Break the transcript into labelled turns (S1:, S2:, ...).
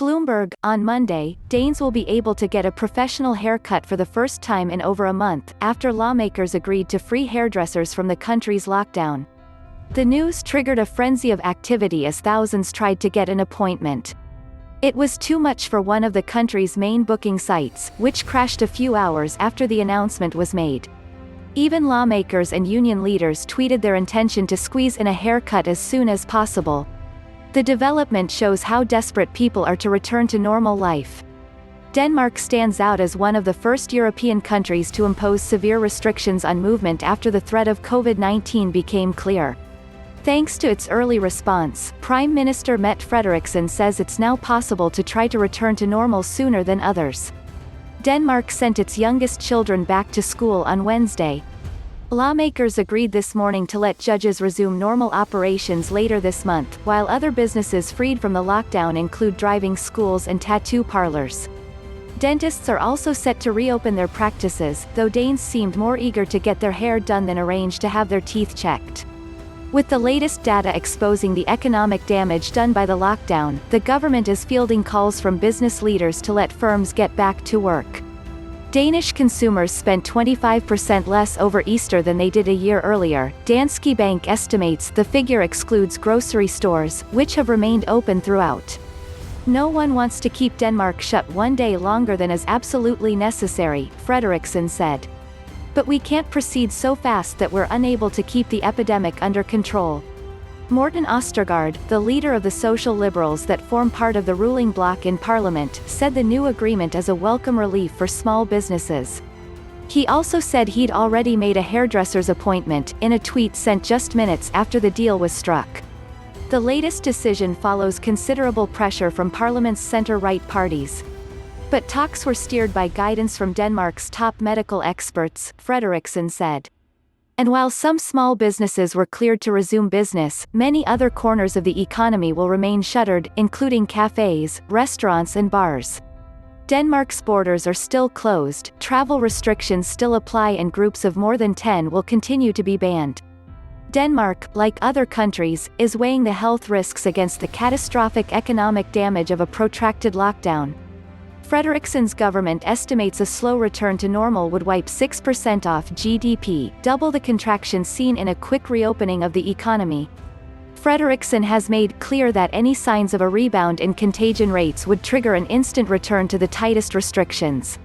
S1: Bloomberg, on Monday, Danes will be able to get a professional haircut for the first time in over a month, after lawmakers agreed to free hairdressers from the country's lockdown. The news triggered a frenzy of activity as thousands tried to get an appointment. It was too much for one of the country's main booking sites, which crashed a few hours after the announcement was made. Even lawmakers and union leaders tweeted their intention to squeeze in a haircut as soon as possible. The development shows how desperate people are to return to normal life. Denmark stands out as one of the first European countries to impose severe restrictions on movement after the threat of COVID-19 became clear. Thanks to its early response, Prime Minister Mette Frederiksen says it's now possible to try to return to normal sooner than others. Denmark sent its youngest children back to school on Wednesday. Lawmakers agreed this morning to let judges resume normal operations later this month, while other businesses freed from the lockdown include driving schools and tattoo parlors. Dentists are also set to reopen their practices, though Danes seemed more eager to get their hair done than arranged to have their teeth checked. With the latest data exposing the economic damage done by the lockdown, the government is fielding calls from business leaders to let firms get back to work. Danish consumers spent 25% less over Easter than they did a year earlier. Danske Bank estimates the figure excludes grocery stores, which have remained open throughout. No one wants to keep Denmark shut one day longer than is absolutely necessary, Frederiksen said. But we can't proceed so fast that we're unable to keep the epidemic under control. Morten Østergaard, the leader of the social liberals that form part of the ruling bloc in parliament, said the new agreement is a welcome relief for small businesses. He also said he'd already made a hairdresser's appointment, in a tweet sent just minutes after the deal was struck. The latest decision follows considerable pressure from parliament's centre-right parties. But talks were steered by guidance from Denmark's top medical experts, Frederiksen said. And while some small businesses were cleared to resume business, many other corners of the economy will remain shuttered, including cafes, restaurants and bars. Denmark's borders are still closed, travel restrictions still apply and groups of more than 10 will continue to be banned. Denmark, like other countries, is weighing the health risks against the catastrophic economic damage of a protracted lockdown. Frederiksen's government estimates a slow return to normal would wipe 6% off GDP, double the contraction seen in a quick reopening of the economy. Frederiksen has made clear that any signs of a rebound in contagion rates would trigger an instant return to the tightest restrictions.